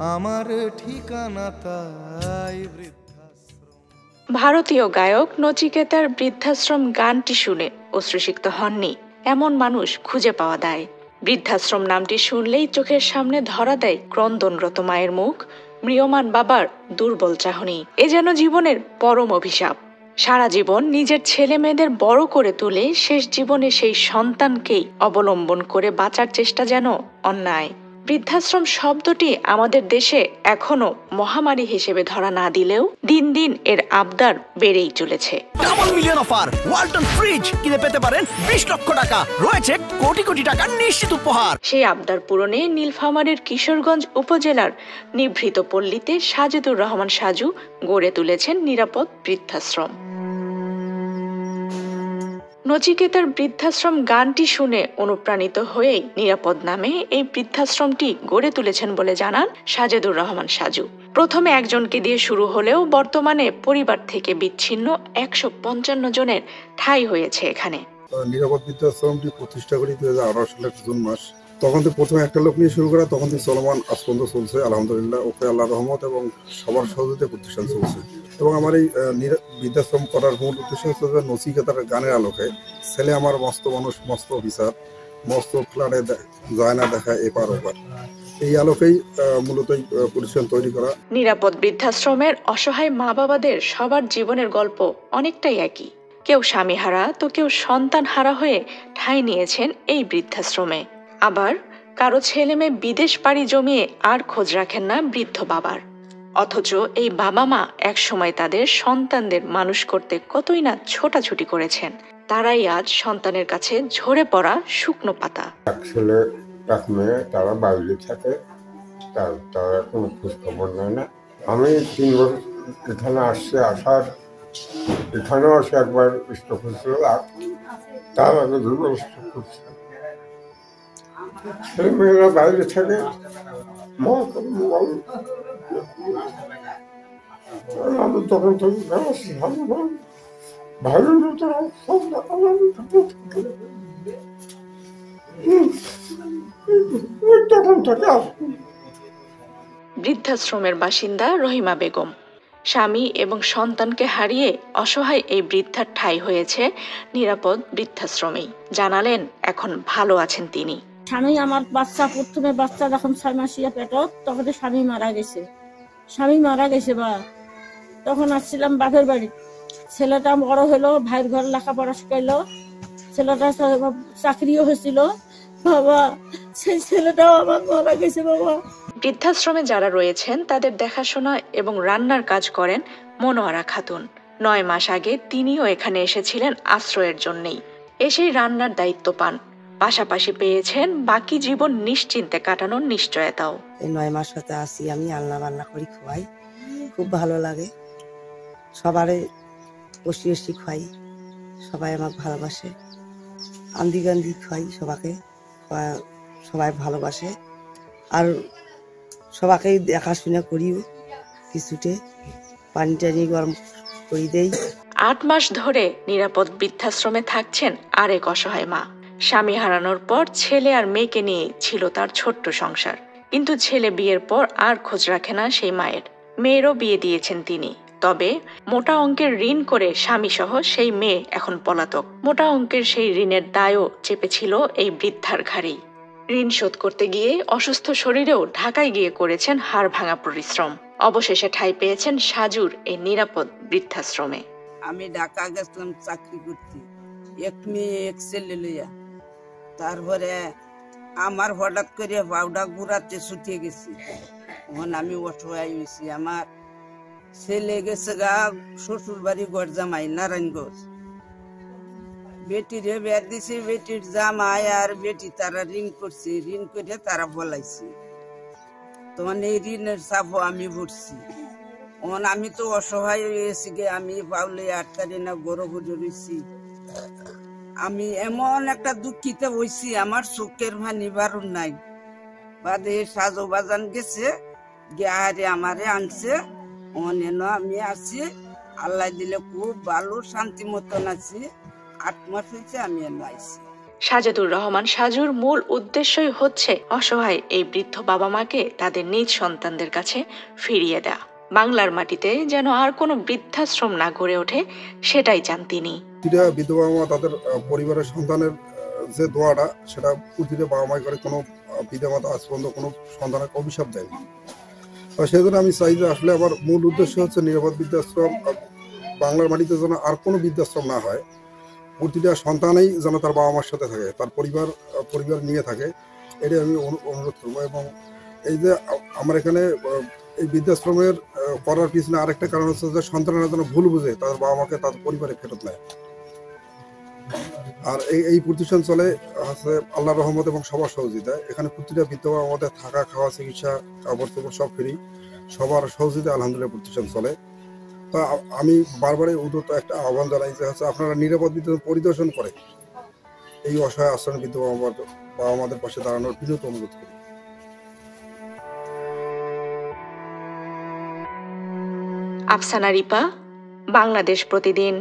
আমার ঠিকানা তাই বৃদ্ধাশ্রম। ভারতীয় গায়ক নচিকেতার বৃদ্ধাশ্রম গানটি শুনে অশ্রুসিক্ত হননি এমন মানুষ খুঁজে পাওয়া যায়। বৃদ্ধাশ্রম নামটি শুনলেই চোখের সামনে ধরা দেয় ক্রন্দনরত মায়ের মুখ, ম্রিয়মান বাবার দুর্বল চাহনি। এ যেন জীবনের পরম অভিশাপ। সারা জীবন নিজের ছেলে মেয়েদের বড় করে তুলে শেষ জীবনে সেই সন্তানকেই অবলম্বন করে বাঁচার চেষ্টা যেন অন্যায়। বৃদ্ধাশ্রম শব্দটি আমাদের দেশে এখনো মহামারী হিসেবে ধরা না দিলেও দিন দিন এর আবদার বেড়েই চলেছে। Double million offer Walton fridge কিনে পেতে পারেন 20 লক্ষ টাকা, রয়েছে কোটি কোটি টাকার নিশ্চিত উপহার। সেই আবদার পূরণে নীলফামারীর কিশোরগঞ্জ উপজেলার নিভৃত পল্লীতে সাজেদুর রহমান সাজু গড়ে তুলেছেন নিরাপদ বৃদ্ধাশ্রম। নচিকেতার বৃদ্ধাশ্রম গানটি শুনে অনুপ্রাণিত হয়েই নিরাপদ নামে এই বৃদ্ধাশ্রমটি গড়ে তুলেছেন বলে জানান সাজেদুর রহমান সাজু। প্রথমে একজনকে দিয়ে শুরু হলেও বর্তমানে পরিবার থেকে বিচ্ছিন্ন 155 জনের ঠাঁই হয়েছে এখানে। নিরাপদ বৃদ্ধাশ্রমটি প্রতিষ্ঠা করি 2018 সালের জুন মাস। তখন তো প্রথমে একটা লোক নিয়ে শুরু করা, তখন তো চলমান আজ পর্যন্ত চলছে আলহামদুলিল্লাহ, ওকে আল্লাহ রহমত এবং সবার সহযোগিতায় প্রতিষ্ঠান চলছে। এবং আমার এই বৃদ্ধাশ্রম করার মূল উদ্দেশ্য হচ্ছে যে নচিকেতার গানের আলোকে ছেলে আমার মস্ত মানুষ, মস্ত অফিসার, মস্ত ফ্ল্যাটে যায় না দেখা এপার ওপার, এই আলোকেই মূলত প্রতিষ্ঠান তৈরি করা। নিরাপদ বৃদ্ধাশ্রমের অসহায় মা বাবাদের সবার জীবনের গল্প অনেকটাই একই। কেউ স্বামী হারা তো কেউ সন্তান হারা হয়ে ঠাঁই নিয়েছেন এই বৃদ্ধাশ্রমে। আবার কারো ছেলে মেয়ে বিদেশ পাড়ি জমিয়ে আর খোঁজ রাখেন না বৃদ্ধ বাবার। অথচ এই বাবা মা একসময় তাদের সন্তানদের মানুষ করতে কতই না ছোটাছুটি করেছেন। তারাই আজ সন্তানের কাছে ঝরে পড়া শুকনো পাতা। ছেলে এক মেয়ে, তারা বাইরে থাকে, তারা কোনো খোঁজ খবর নেয় না। আমি 3 বছর এখানে আসছি, এখানেও আসে একবার স্ট্রোক হয়েছিল, তার আগে 2 বার স্ট্রোক করছে। ছেলে মেয়েরা বাইরে থাকে, আমি তখন থেকে ভালো বৃদ্ধাশ্রমের বাসিন্দা রহিমা বেগম স্বামী এবং সন্তানকে হারিয়ে অসহায় এই বৃদ্ধার ঠাঁই হয়েছে নিরাপদ বৃদ্ধাশ্রমেই। জানালেন এখন ভালো আছেন তিনি। স্বামী আমার প্রথমে বাচ্চা যখন 6 মাসিয়া পেট, তখন স্বামী মারা গেছে বা তখন আসছিলাম বাপের বাড়ি। ছেলেটা বড় হলো, ভাইয়ের ঘর লেখাপড়া শিখাইলো, ছেলেটা চাকরিও হয়েছিল। বাবা, সেই ছেলেটাও আমার মারা গেছে বাবা। বৃদ্ধাশ্রমে যারা রয়েছেন তাদের দেখাশোনা এবং রান্নার কাজ করেন মনোয়ারা খাতুন। 9 মাস আগে তিনিও এখানে এসেছিলেন আশ্রয়ের জন্যই। এসেই রান্নার দায়িত্ব পান, পাশাপাশি পেয়েছেন বাকি জীবন নিশ্চিন্তে কাটানোর নিশ্চয়তাও। এই 9 মাস হতে আসি আমি, আল্লাহ রান্না করি খাওয়াই, খুব ভালো লাগে। সবারে বসি খাই, সবাই আমাকে ভালোবাসে। আন্দি গান্দি খাই সবাকে, সবাই ভালোবাসে। আর সবাকেই দেখাশোনা করিও, কিছুতে পানি টানি গরম করে দেই। 8 মাস ধরে নিরাপদ বৃদ্ধাশ্রমে থাকছেন আরেক অসহায় মা। স্বামী হারানোর পর ছেলে আর মেয়েকে নিয়ে ছিল তার ছোট্ট সংসার। কিন্তু ছেলে বিয়ের পর আর খোঁজ রাখে না সেই মায়ের। মেয়েরও বিয়ে দিয়েছেন তিনি, তবে মোটা অঙ্কের ঋণ করে স্বামী সহ সেই মেয়ে এখন পলাতক। মোটা অঙ্কের সেই ঋণের দায়ও চেপেছিল এই বৃদ্ধার ঘাড়েই। ঋণ শোধ করতে গিয়ে অসুস্থ শরীরেও ঢাকায় গিয়ে করেছেন হাড় ভাঙা পরিশ্রম। অবশেষে ঠাঁই পেয়েছেন সাজুর এই নিরাপদ বৃদ্ধাশ্রমে। আমি ঢাকা গেছিলাম চাকরি করতে, এক মেয়ে এক ছেলে লইয়া। তারপরে আমার হঠাৎ করে পাউডা গুড়াতে ছুটিয়ে গেছি। তখন আমি অসহায় হয়েছি। আমার ছেলে গেছে গা শ্বশুর বাড়ি গড়জামাই নারায়ণগঞ্জ। বেটিরে বিয়া দিছি, বেটির জামাই আর বেটি তারা ঋণ করছে, ঋণ করে তারা বলাইছে। তখন এই ঋণের চাপও আমি ভরছি। তখন আমি তো অসহায় হয়েছি গে, আমি পাউলে আটকারি না গরব রয়েছি। আমি এমন একটা দুঃখিত হয়েছি, আমার চোখের ভানি বারণ নাই। বাদে সাজো বাজান গেছে, গিয়ে আমারে আনছে। অনেন আমি আছি, আল্লাহ দিলে খুব ভালো শান্তি মতন আছি। 8 মাস হয়েছে আমি এনে আইছি। সাজেদুর রহমান সাজুর মূল উদ্দেশ্যই হচ্ছে অসহায় এই বৃদ্ধ বাবা মাকে তাদের নিজ সন্তানদের কাছে ফিরিয়ে দেয়া। বাংলার মাটিতে যেন আর কোনো বৃদ্ধাশ্রম না গড়ে ওঠে সেটাই চান তিনি। বিধবা মা তাদের পরিবারের সন্তানের যে দোয়াটা সেটা প্রতিটা বাবা মাই করে, কোনো বিধবা মাতা আজ পর্যন্ত কোনো সন্তানের অভিশাপ দেয়নি। সেই জন্য আমি চাই যে আসলে আমার মূল উদ্দেশ্য হচ্ছে নিরাপদ বৃদ্ধাশ্রম বাংলার মাটিতে যেন আর কোনো বৃদ্ধাশ্রম না হয়, প্রতিটা সন্তানেই যেন তার বাবা মার সাথে থাকে, তার পরিবার নিয়ে থাকে, এটাই আমি অনুরোধ করবো। এবং এই যে আমার এখানে এই বৃদ্ধাশ্রমের করার পিছনে আরেকটা কারণ হচ্ছে যে সন্তানেরা যেন ভুল বুঝে তাদের বাবা মাকে তাদের পরিবারে ফেরত নেয়। আর এই প্রতিষ্ঠান চলে হচ্ছে আল্লাহর রহমত এবং সবার সহযোগিতায়। এখানে প্রতিটা বিধবা আমাদের থাকা, খাওয়া, চিকিৎসা, কাপড় চোপড় সব ফ্রি, সবার সহযোগিতায় আলহামদুলিল্লাহ প্রতিষ্ঠান চলে। তা আমি বারবারই উদ্যত একটা আহ্বান জানাই যে হচ্ছে আপনারা নিরাপদ বৃদ্ধাশ্রম পরিদর্শন করে এই অসহায় আশ্রম বিধবা বাবা মাদের পাশে দাঁড়ানোর বিনীত অনুরোধ করি। আফসানা রিপা, বাংলাদেশ প্রতিদিন।